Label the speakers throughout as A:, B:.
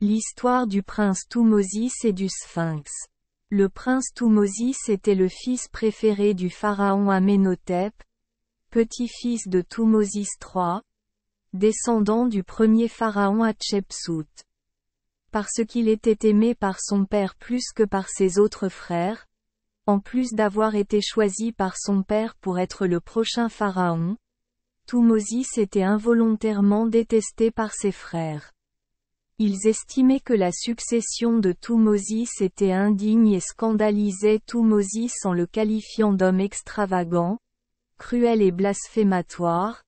A: L'histoire du prince Thoumosis et du Sphinx. Le prince Thoumosis était le fils préféré du pharaon Amenhotep, petit-fils de Thoumosis III, descendant du premier pharaon Hatshepsut. Parce qu'il était aimé par son père plus que par ses autres frères, en plus d'avoir été choisi par son père pour être le prochain pharaon, Thoumosis était involontairement détesté par ses frères. Ils estimaient que la succession de Thoumosis était indigne et scandalisaient Thoumosis en le qualifiant d'homme extravagant, cruel et blasphématoire,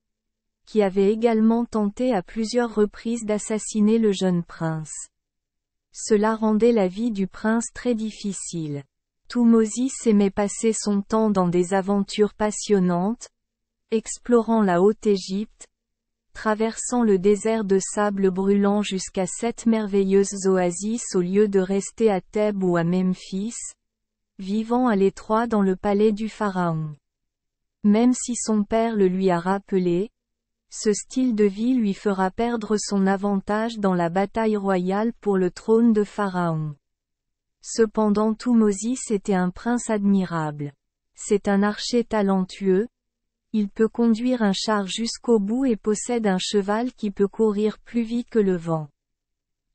A: qui avait également tenté à plusieurs reprises d'assassiner le jeune prince. Cela rendait la vie du prince très difficile. Thoumosis aimait passer son temps dans des aventures passionnantes, explorant la Haute-Égypte, traversant le désert de sable brûlant jusqu'à 7 merveilleuses oasis au lieu de rester à Thèbes ou à Memphis, vivant à l'étroit dans le palais du pharaon. Même si son père le lui a rappelé, ce style de vie lui fera perdre son avantage dans la bataille royale pour le trône de pharaon. Cependant Thoumosis était un prince admirable. C'est un archer talentueux. Il peut conduire un char jusqu'au bout et possède un cheval qui peut courir plus vite que le vent.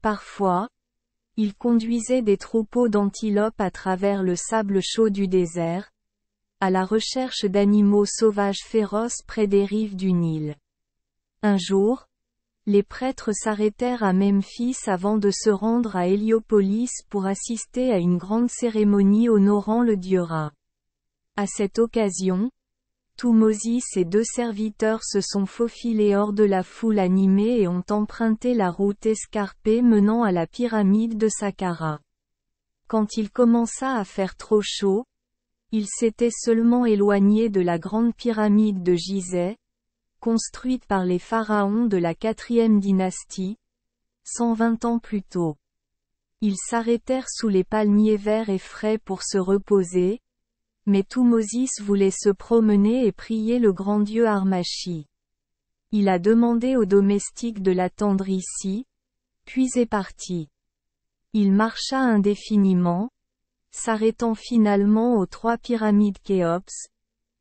A: Parfois, il conduisait des troupeaux d'antilopes à travers le sable chaud du désert, à la recherche d'animaux sauvages féroces près des rives du Nil. Un jour, les prêtres s'arrêtèrent à Memphis avant de se rendre à Héliopolis pour assister à une grande cérémonie honorant le dieu Ra. À cette occasion, Thoumosis et 2 serviteurs se sont faufilés hors de la foule animée et ont emprunté la route escarpée menant à la pyramide de Saqqara. Quand il commença à faire trop chaud, ils s'étaient seulement éloignés de la grande pyramide de Gizeh, construite par les pharaons de la 4e dynastie, 120 ans plus tôt. Ils s'arrêtèrent sous les palmiers verts et frais pour se reposer, mais Thoumosis voulait se promener et prier le grand dieu Harmachi. Il a demandé aux domestiques de l'attendre ici, puis est parti. Il marcha indéfiniment, s'arrêtant finalement aux 3 pyramides Khéops,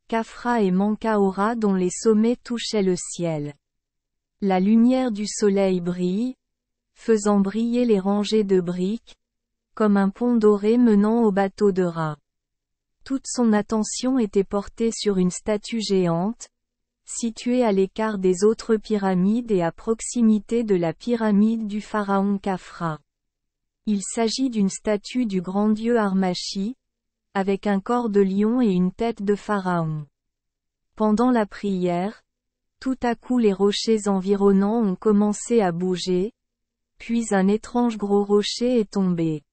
A: Khafra et Menkaura dont les sommets touchaient le ciel. La lumière du soleil brille, faisant briller les rangées de briques, comme un pont doré menant au bateau de Ra. Toute son attention était portée sur une statue géante, située à l'écart des autres pyramides et à proximité de la pyramide du pharaon Khafra. Il s'agit d'une statue du grand dieu Harmachi, avec un corps de lion et une tête de pharaon. Pendant la prière, tout à coup les rochers environnants ont commencé à bouger, puis un étrange gros rocher est tombé.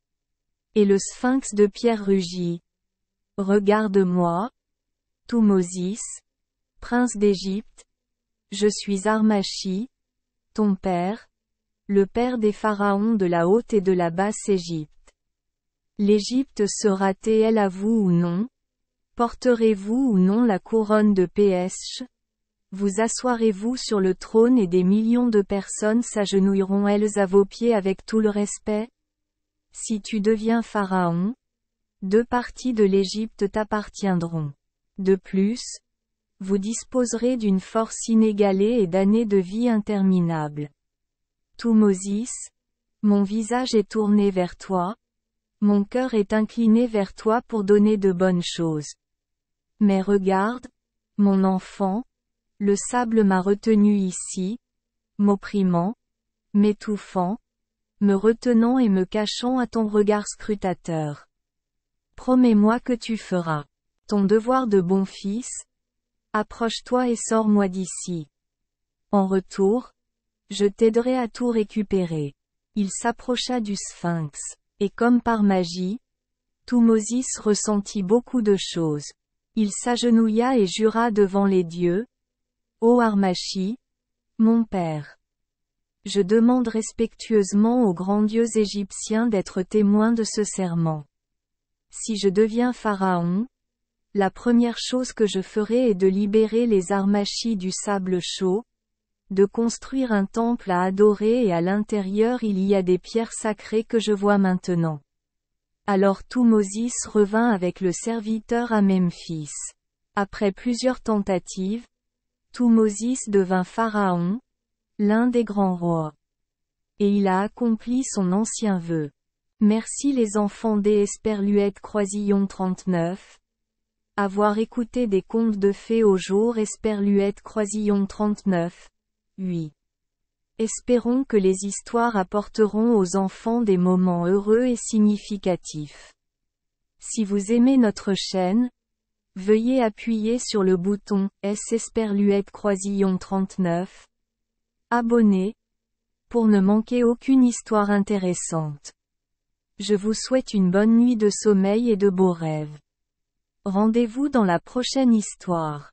A: Et le sphinx de pierre rugit. Regarde-moi, Thoumosis, prince d'Égypte. Je suis Harmachi, ton père, le père des pharaons de la haute et de la basse Égypte. L'Égypte sera-t-elle à vous ou non? Porterez-vous ou non la couronne de Psh? Vous assoirez-vous sur le trône et des millions de personnes s'agenouilleront elles à vos pieds avec tout le respect? Si tu deviens pharaon, 2 parties de l'Égypte t'appartiendront. De plus, vous disposerez d'une force inégalée et d'années de vie interminables. Thoumosis, mon visage est tourné vers toi, mon cœur est incliné vers toi pour donner de bonnes choses. Mais regarde, mon enfant, le sable m'a retenu ici, m'opprimant, m'étouffant, me retenant et me cachant à ton regard scrutateur. Promets-moi que tu feras ton devoir de bon fils. Approche-toi et sors-moi d'ici. En retour, je t'aiderai à tout récupérer. Il s'approcha du sphinx, et comme par magie, Thoumosis ressentit beaucoup de choses. Il s'agenouilla et jura devant les dieux. Ô Harmachi, mon père. Je demande respectueusement aux grands dieux égyptiens d'être témoins de ce serment. Si je deviens pharaon, la première chose que je ferai est de libérer les Harmachis du sable chaud, de construire un temple à adorer et à l'intérieur il y a des pierres sacrées que je vois maintenant. Alors Thutmose revint avec le serviteur à Memphis. Après plusieurs tentatives, Thutmose devint pharaon, l'un des grands rois. Et il a accompli son ancien vœu. Merci les enfants des Esperluette Croisillon 39. Avoir écouté des contes de fées au jour Esperluette Croisillon 39. 8. Espérons que les histoires apporteront aux enfants des moments heureux et significatifs. Si vous aimez notre chaîne, veuillez appuyer sur le bouton S Esperluette Croisillon 39. Abonner, pour ne manquer aucune histoire intéressante. Je vous souhaite une bonne nuit de sommeil et de beaux rêves. Rendez-vous dans la prochaine histoire.